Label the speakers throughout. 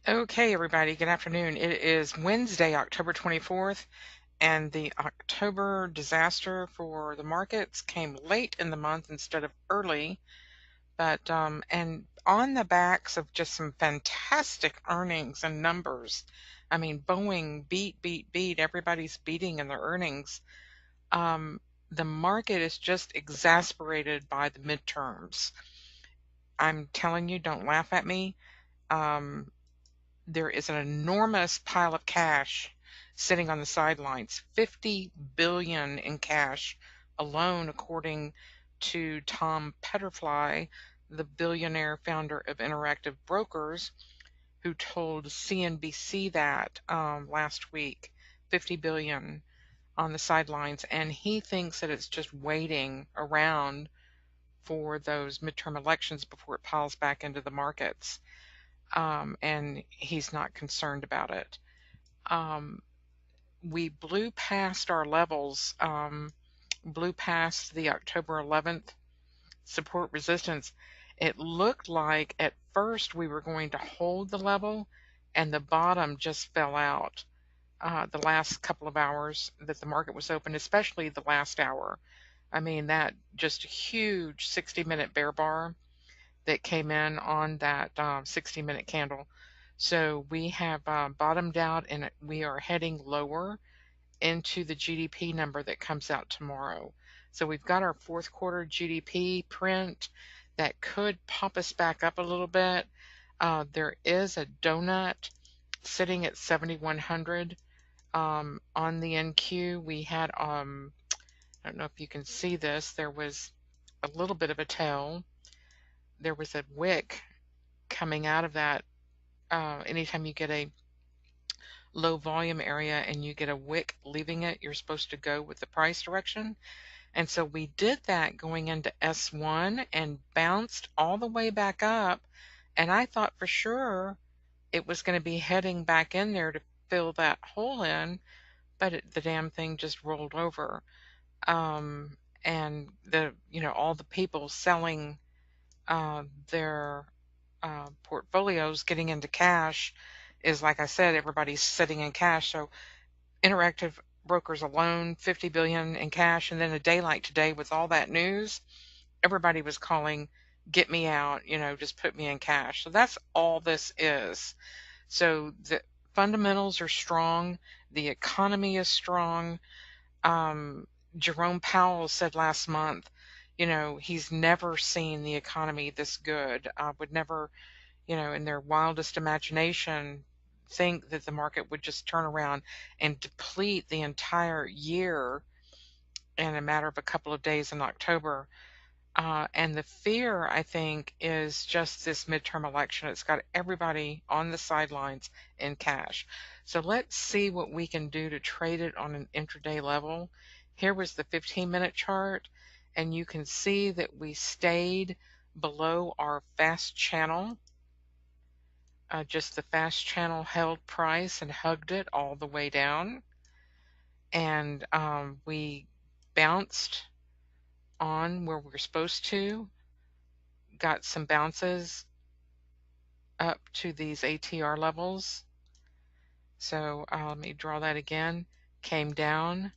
Speaker 1: Okay, everybody, good afternoon. It is Wednesday, October 24th, and the October disaster for the markets came late in the month instead of early. But, and on the backs of just some fantastic earnings and numbers. I mean, Boeing beat. Everybody's beating in their earnings. Um, the market is just exasperated by the midterms. I'm telling you, don't laugh at me. Um, there is an enormous pile of cash sitting on the sidelines, 50 billion in cash alone, according to Tom Petterfly, the billionaire founder of Interactive Brokers, who told CNBC that last week. 50 billion on the sidelines, and he thinks that it's just waiting around for those midterm elections before it piles back into the markets. And he's not concerned about it. Um, we blew past our levels, blew past the October 11th support resistance. It looked like at first we were going to hold the level, and the bottom just fell out the last couple of hours that the market was open, especially the last hour. I mean, that just huge 60-minute bear bar that came in on that 60-minute candle. So we have bottomed out and we are heading lower into the GDP number that comes out tomorrow. So we've got our fourth quarter GDP print that could pop us back up a little bit. There is a donut sitting at 7,100 on the NQ. We had, I don't know if you can see this, there was a little bit of a tail. There was a wick coming out of that. Anytime you get a low volume area and you get a wick leaving it, you're supposed to go with the price direction. And so we did that going into S1 and bounced all the way back up. And I thought for sure it was going to be heading back in there to fill that hole in, but the damn thing just rolled over. And all the people selling their portfolios getting into cash is, like I said, everybody's sitting in cash. So Interactive Brokers alone, 50 billion in cash, and then a day like today with all that news, everybody was calling, get me out, just put me in cash. So that's all this is. So the fundamentals are strong, the economy is strong. Jerome Powell said last month, he's never seen the economy this good. Would never, in their wildest imagination, think that the market would just turn around and deplete the entire year in a matter of a couple of days in October. And the fear, I think, is just this midterm election. It's got everybody on the sidelines in cash. So let's see what we can do to trade it on an intraday level. Here was the 15-minute chart, and you can see that we stayed below our fast channel. Just the fast channel held price and hugged it all the way down. And we bounced on where we're supposed to, got some bounces up to these ATR levels. So let me draw that again. Came down,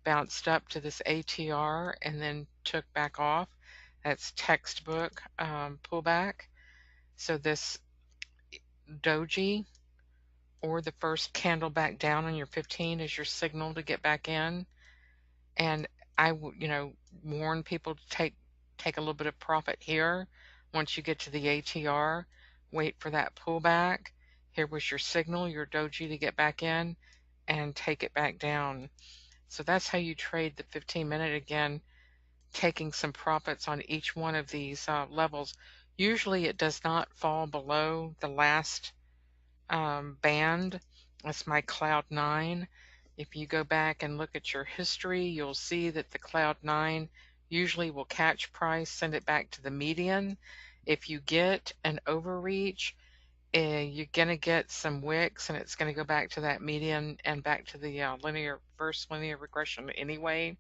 Speaker 1: bounced up to this ATR, and then took back off. That's textbook pullback. So this doji, or the first candle back down on your 15, is your signal to get back in. And I warn people to take a little bit of profit here. Once you get to the ATR, wait for that pullback. Here was your signal, your doji, to get back in and take it back down. So that's how you trade the 15-minute. Again, taking some profits on each one of these levels. Usually it does not fall below the last band. That's my cloud 9. If you go back and look at your history, you'll see that the cloud 9 usually will catch price, send it back to the median. If you get an overreach, you're going to get some wicks, and it's going to go back to that median and back to the first linear regression anyway.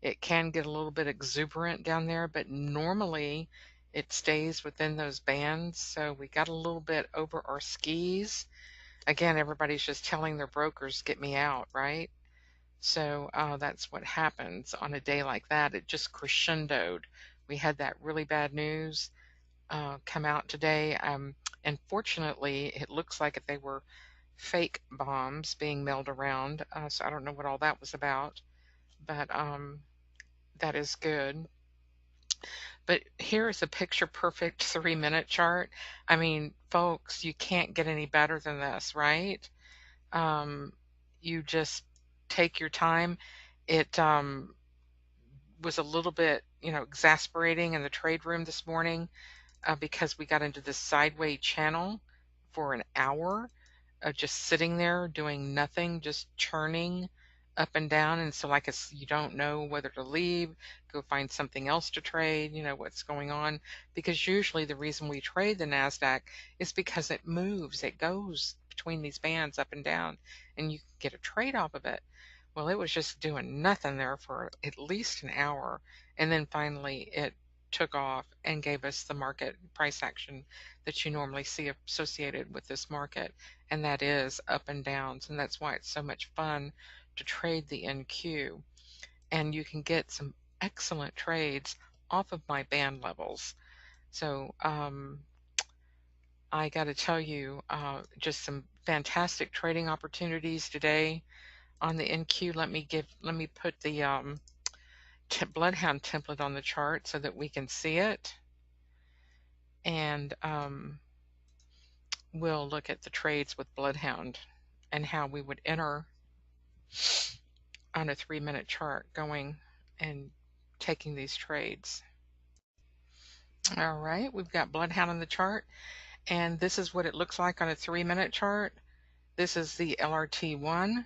Speaker 1: It can get a little bit exuberant down there, but normally it stays within those bands. So we got a little bit over our skis. Again, everybody's just telling their brokers, get me out, right? So that's what happens on a day like that. It just crescendoed. We had that really bad news come out today. And fortunately, it looks like they were fake bombs being mailed around. So I don't know what all that was about, but that is good. But here is a picture perfect 3-minute chart. I mean, folks, you can't get any better than this, right? Um, you just take your time. It was a little bit, exasperating in the trade room this morning because we got into this sideways channel for an hour, just sitting there doing nothing, just churning up and down. And so, like, you don't know whether to leave, go find something else to trade, what's going on. Because usually the reason we trade the NASDAQ is because it moves, it goes between these bands up and down, and you can get a trade off of it. Well, it was just doing nothing there for at least an hour. And then finally it took off and gave us the market price action that you normally see associated with this market, and that is up and downs. And that's why it's so much fun to trade the NQ. And you can get some excellent trades off of my band levels. So I got to tell you, just some fantastic trading opportunities today on the NQ. Let me put the Bloodhound template on the chart so that we can see it, and we'll look at the trades with Bloodhound and how we would enter on a 3-minute chart going and taking these trades. All right, we've got Bloodhound on the chart, and this is what it looks like on a 3-minute chart. This is the LRT1,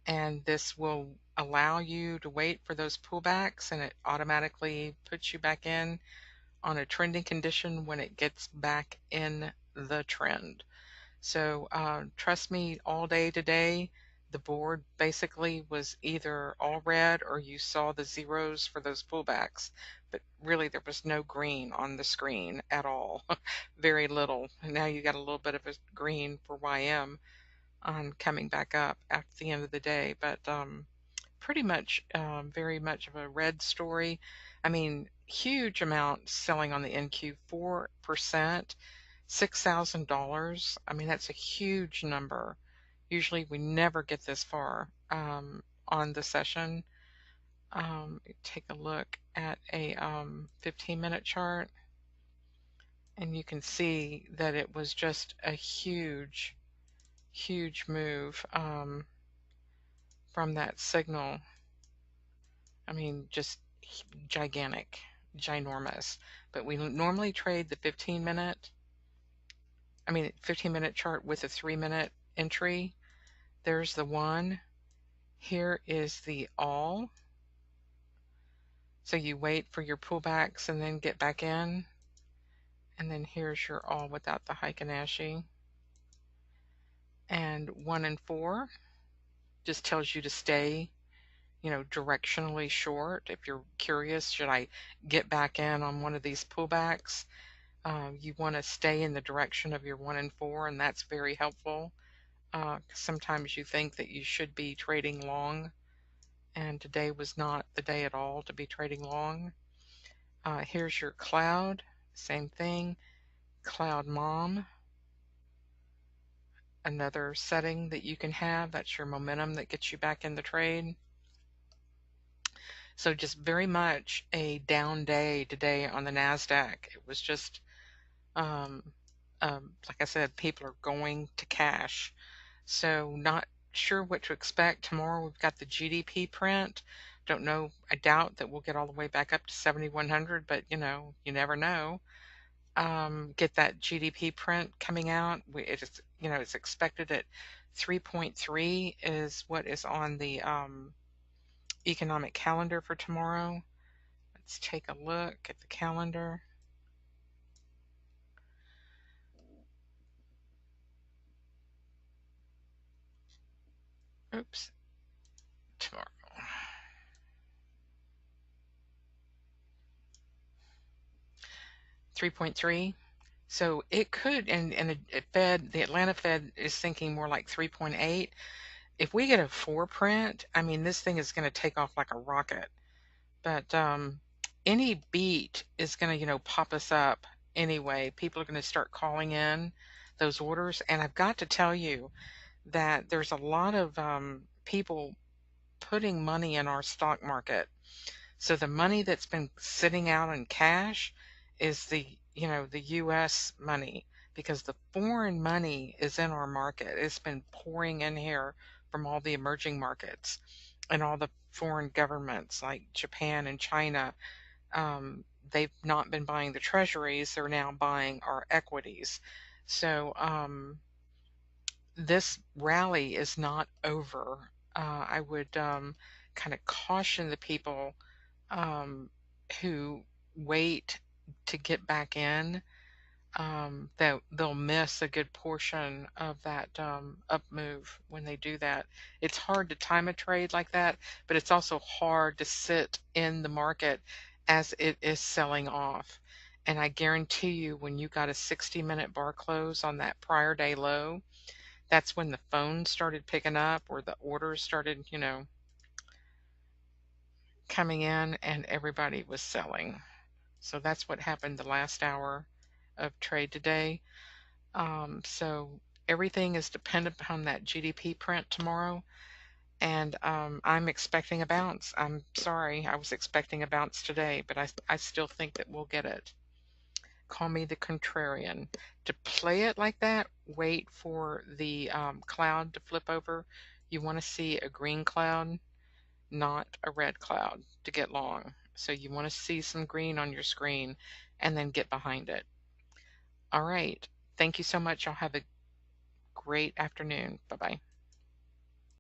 Speaker 1: and this will allow you to wait for those pullbacks, and it automatically puts you back in on a trending condition when it gets back in the trend. So trust me, all day today, the board basically was either all red or you saw the zeros for those pullbacks, but really there was no green on the screen at all. Very little. And now you got a little bit of a green for YM on coming back up at the end of the day, but pretty much very much of a red story. I mean, huge amount selling on the NQ, 4%, $6,000. I mean, that's a huge number. Usually we never get this far on the session. Take a look at a 15-minute chart, and you can see that it was just a huge move from that signal. I mean, just gigantic, ginormous. But we normally trade the 15-minute chart with a 3-minute entry. There's the one. Here is the all. So you wait for your pullbacks and then get back in. And then here's your all without the Heikin-Ashi. And 1 and 4 just tells you to stay, directionally short. If you're curious, should I get back in on one of these pullbacks? You want to stay in the direction of your 1 and 4, and that's very helpful. Sometimes you think that you should be trading long, and today was not the day at all to be trading long. Here's your cloud, same thing. Cloud Mom, another setting that you can have. That's your momentum that gets you back in the trade. So just very much a down day today on the NASDAQ. It was just, like I said, people are going to cash. So not sure what to expect. Tomorrow we've got the GDP print. Don't know. I doubt that we'll get all the way back up to 7,100, but you never know. Get that GDP print coming out. It's expected at 3.3 is what is on the economic calendar for tomorrow. Let's take a look at the calendar. Oops. Tomorrow. 3.3. So it could, and the Atlanta Fed is thinking more like 3.8. If we get a 4 print, I mean, this thing is going to take off like a rocket. But any beat is going to, pop us up anyway. People are going to start calling in those orders. And I've got to tell you that there's a lot of people putting money in our stock market. So the money that's been sitting out in cash is the US money, because the foreign money is in our market. It's been pouring in here from all the emerging markets and all the foreign governments like Japan and China. They've not been buying the treasuries, they're now buying our equities. So this rally is not over. I would kind of caution the people who wait to get back in, that they'll miss a good portion of that up move when they do that. It's hard to time a trade like that, but it's also hard to sit in the market as it is selling off. And I guarantee you, when you got a 60-minute bar close on that prior day low, that's when the phone started picking up, or the orders started, coming in, and everybody was selling. So that's what happened the last hour of trade today. So everything is dependent upon that GDP print tomorrow. And I'm expecting a bounce. I'm sorry, I was expecting a bounce today, but I still think that we'll get it. Call me the contrarian. To play it like that, wait for the cloud to flip over. You want to see a green cloud, not a red cloud, to get long. So you want to see some green on your screen and then get behind it. All right. Thank you so much. Y'all have a great afternoon. Bye-bye.